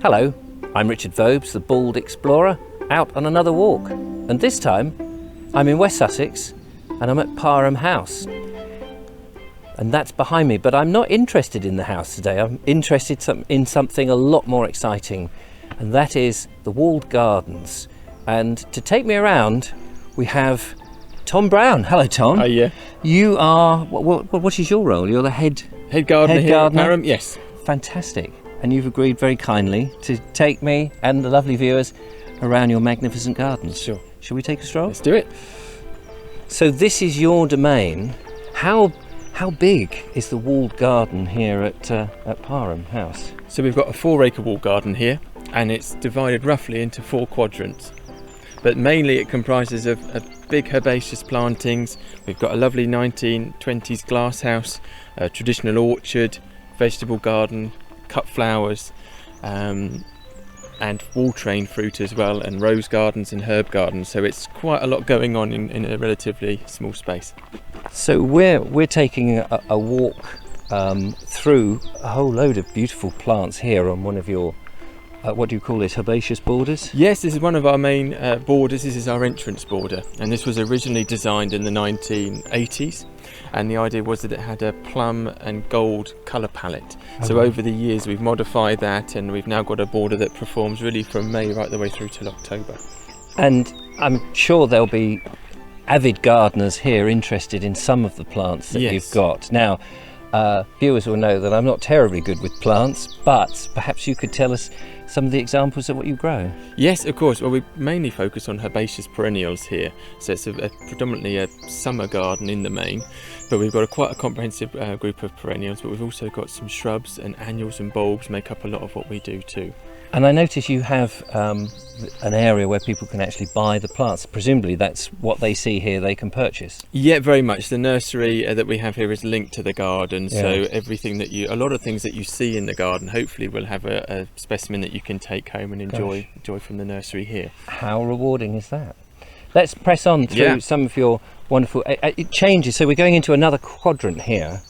Hello, I'm Richard Vobes, the Bald Explorer, out on another walk. And this time, I'm in West Sussex and I'm at Parham House. And that's behind me, but I'm not interested in the house today. I'm interested in something a lot more exciting, and that is the walled gardens. And to take me around, we have Tom Brown. Hello, Tom. Oh, yeah. You are, what is your role? You're the head gardener here gardener? at Parham, yes. Fantastic. And you've agreed very kindly to take me and the lovely viewers around your magnificent gardens. Sure. Shall we take a stroll? Let's do it. So this is your domain. How big is the walled garden here at Parham House? So we've got a 4-acre walled garden here, and it's divided roughly into 4 quadrants. But mainly it comprises of big herbaceous plantings. We've got a lovely 1920s glasshouse, a traditional orchard, vegetable garden, cut flowers, and wall train fruit as well, and rose gardens and herb gardens. So it's quite a lot going on in a relatively small space. So we're taking a walk through a whole load of beautiful plants here on one of your what do you call it, herbaceous borders? Yes, this is one of our main borders. This is our entrance border, and this was originally designed in the 1980s, and the idea was that it had a plum and gold colour palette. So over the years we've modified that, and we've now got a border that performs really from May right the way through till October. And I'm sure there'll be avid gardeners here interested in some of the plants that you've got. Now, viewers will know that I'm not terribly good with plants, but perhaps you could tell us some of the examples of what you grow. Yes, of course. Well, we mainly focus on herbaceous perennials here, so it's predominantly a summer garden in the main, but we've got quite a comprehensive group of perennials, but we've also got some shrubs, and annuals and bulbs make up a lot of what we do too. And I notice you have an area where people can actually buy the plants. Presumably that's what they see here they can purchase. Yeah, very much. The nursery that we have here is linked to the garden, so everything that a lot of things that you see in the garden hopefully will have a specimen that you can take home and enjoy from the nursery here. How rewarding is that? Let's press on through some of your wonderful... It changes, so we're going into another quadrant here.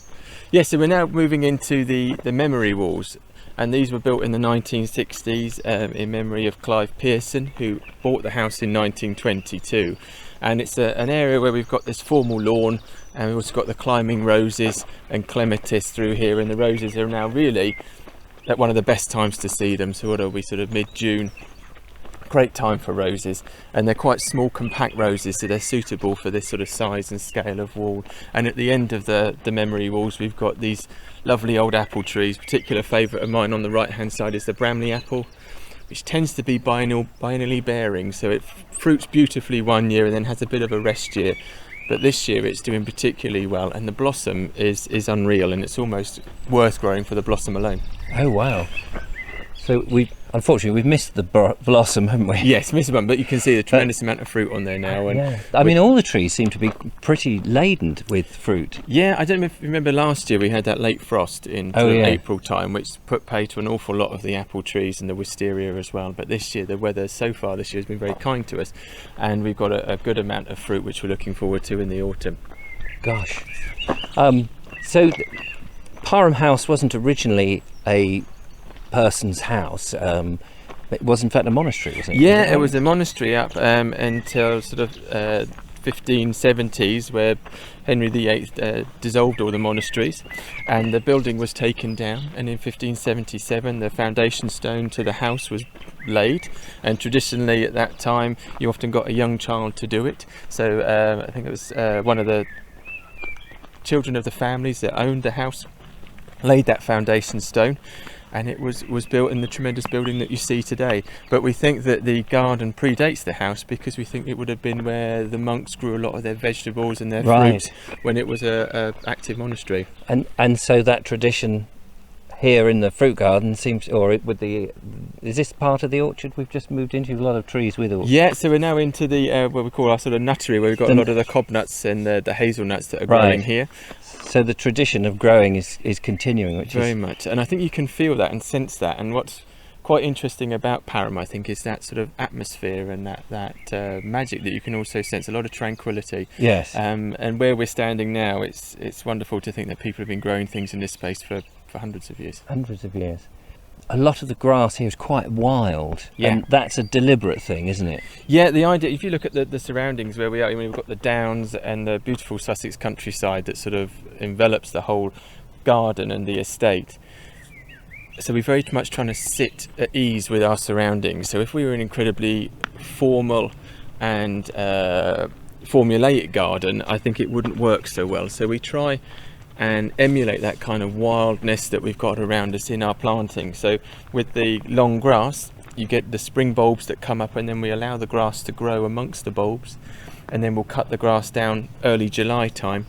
Yes, so we're now moving into the memory walls. And these were built in the 1960s in memory of Clive Pearson, who bought the house in 1922. And it's an area where we've got this formal lawn, and we've also got the climbing roses and clematis through here. And the roses are now really at one of the best times to see them. So what are we, sort of mid-June? Great time for roses, and they're quite small, compact roses, so they're suitable for this sort of size and scale of wall. And at the end of the memory walls, we've got these lovely old apple trees. Particular favourite of mine on the right hand side is the Bramley apple, which tends to be biennially bearing, so it fruits beautifully one year and then has a bit of a rest year. But this year it's doing particularly well, and the blossom is unreal, and it's almost worth growing for the blossom alone. Oh wow. So unfortunately we've missed the blossom, haven't we? Yes, missed one, but you can see the tremendous amount of fruit on there now. And I mean, all the trees seem to be pretty laden with fruit. Yeah, I don't know if you remember last year we had that late frost in April time, which put pay to an awful lot of the apple trees and the wisteria as well. But this year, the weather so far this year has been very kind to us, and we've got a good amount of fruit which we're looking forward to in the autumn. Gosh. So Parham House wasn't originally a person's house. It was in fact a monastery, wasn't it? Yeah, it was a monastery up until sort of 1570s, where Henry VIII dissolved all the monasteries, and the building was taken down. And in 1577, the foundation stone to the house was laid. And traditionally, at that time, you often got a young child to do it. So I think it was one of the children of the families that owned the house laid that foundation stone, and it was built in the tremendous building that you see today. But we think that the garden predates the house, because we think it would have been where the monks grew a lot of their vegetables and their fruit when it was a active monastery. And so that tradition here in the fruit garden seems, is this part of the orchard we've just moved into? A lot of trees with orchards. Yeah, so we're now into the what we call our sort of nuttery, where we've got a lot of the cobnuts and the hazelnuts that are growing here. So the tradition of growing is continuing, which very much, and I think you can feel that and sense that. And what's quite interesting about Parham, I think, is that sort of atmosphere and that magic that you can also sense. A lot of tranquility. Yes. And where we're standing now, it's wonderful to think that people have been growing things in this space for hundreds of years. Hundreds of years. a lot of the grass here is quite wild, Yeah. and that's a deliberate thing, isn't it? Yeah, the idea, if you look at the surroundings where we are, I mean, we've got the downs and the beautiful Sussex countryside that sort of envelops the whole garden and the estate. So we're very much trying to sit at ease with our surroundings. So if we were an incredibly formal and formulaic garden, I think it wouldn't work so well. So we try and emulate that kind of wildness that we've got around us in our planting. So with the long grass, you get the spring bulbs that come up, and then we allow the grass to grow amongst the bulbs, and then we'll cut the grass down early July time,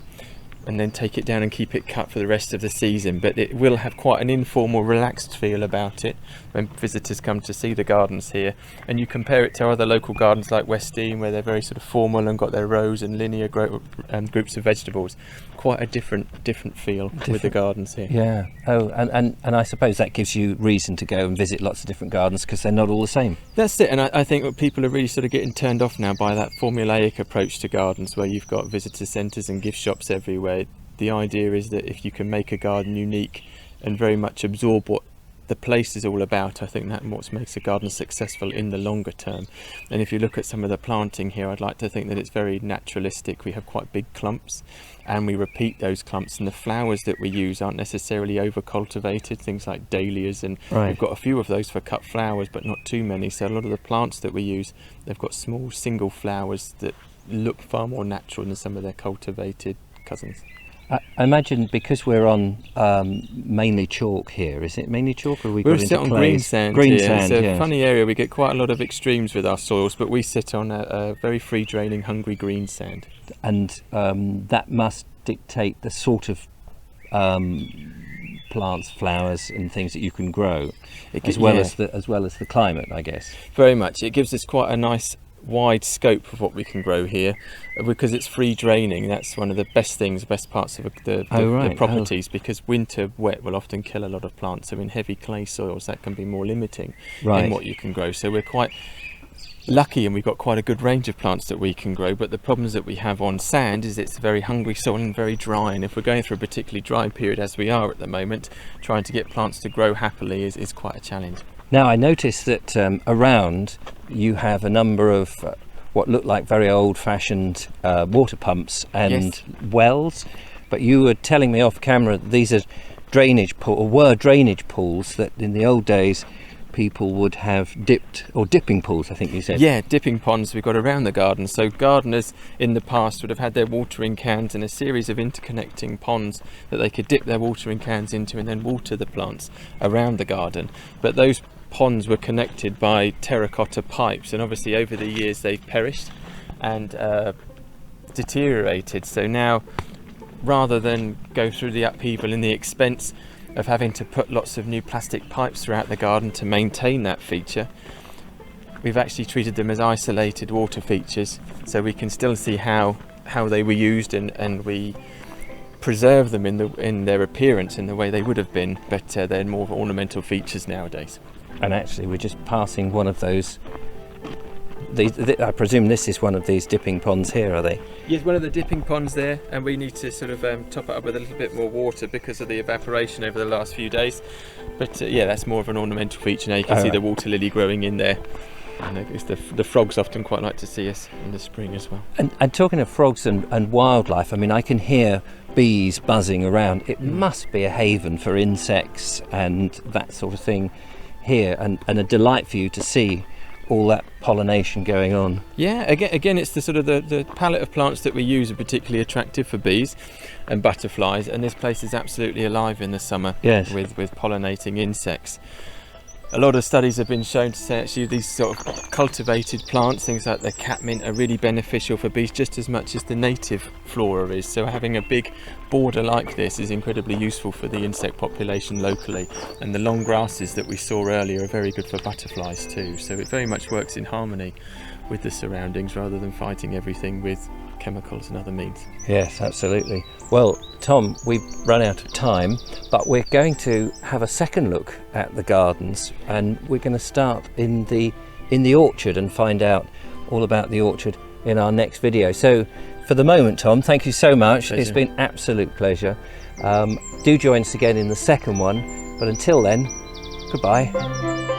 and then take it down and keep it cut for the rest of the season. But it will have quite an informal, relaxed feel about it when visitors come to see the gardens here. And you compare it to other local gardens like West Dean, where they're very sort of formal and got their rows and linear groups of vegetables. Quite a different feel with the gardens here. Yeah. Oh, and I suppose that gives you reason to go and visit lots of different gardens, because they're not all the same. That's it, and I think that people are really sort of getting turned off now by that formulaic approach to gardens, where you've got visitor centres and gift shops everywhere. The idea is that if you can make a garden unique and very much absorb what the place is all about, I think that's what makes a garden successful in the longer term. And if you look at some of the planting here, I'd like to think that it's very naturalistic. We have quite big clumps, and we repeat those clumps, and the flowers that we use aren't necessarily over cultivated, things like dahlias, and we've got a few of those for cut flowers, but not too many. So a lot of the plants that we use, they've got small single flowers that look far more natural than some of their cultivated cousins. I imagine because we're on mainly chalk here, is it mainly chalk, or We're sit on green sand Green here. sand, It's a yes. funny area. We get quite a lot of extremes with our soils, but we sit on a very free draining, hungry green sand. And that must dictate the sort of plants, flowers and things that you can grow, as well as the climate, I guess. Very much. It gives us quite a nice wide scope of what we can grow here, because it's free draining. That's one of the best parts of the properties, because winter wet will often kill a lot of plants. So in heavy clay soils, that can be more limiting in what you can grow. So we're quite lucky, and we've got quite a good range of plants that we can grow. But the problems that we have on sand is it's very hungry soil and very dry, and if we're going through a particularly dry period as we are at the moment, trying to get plants to grow happily is quite a challenge. Now, I noticed that around you have a number of what look like very old-fashioned water pumps and wells, but you were telling me off camera that these are drainage pools that in the old days people would have dipping pools, I think you said. Yeah, dipping ponds we've got around the garden. So gardeners in the past would have had their watering cans in a series of interconnecting ponds that they could dip their watering cans into and then water the plants around the garden. But those ponds were connected by terracotta pipes, and obviously over the years they've perished and deteriorated. So now, rather than go through the upheaval and the expense of having to put lots of new plastic pipes throughout the garden to maintain that feature, we've actually treated them as isolated water features, so we can still see how they were used, and we preserve them in their appearance in the way they would have been, but they're more ornamental features nowadays. And actually we're just passing one of those. I presume this is one of these dipping ponds here, are they? Yes, one of the dipping ponds there, and we need to sort of top it up with a little bit more water because of the evaporation over the last few days. But yeah, that's more of an ornamental feature now. You can see the water lily growing in there. And the frogs often quite like to see us in the spring as well. And talking of frogs and wildlife, I mean, I can hear bees buzzing around. It must be a haven for insects and that sort of thing here, and a delight for you to see all that pollination going on. Yeah, again it's the sort of the palette of plants that we use are particularly attractive for bees and butterflies, and this place is absolutely alive in the summer with pollinating insects. A lot of studies have been shown to say actually these sort of cultivated plants, things like the catmint, are really beneficial for bees just as much as the native flora is. So having a big border like this is incredibly useful for the insect population locally, and the long grasses that we saw earlier are very good for butterflies too. So it very much works in harmony with the surroundings rather than fighting everything with chemicals and other means. Yes, absolutely. Well, Tom, we've run out of time, but we're going to have a second look at the gardens, and we're going to start in the orchard and find out all about the orchard in our next video. So for the moment, Tom, thank you so much. Pleasure. It's been absolute pleasure. Do join us again in the second one, but until then, Goodbye.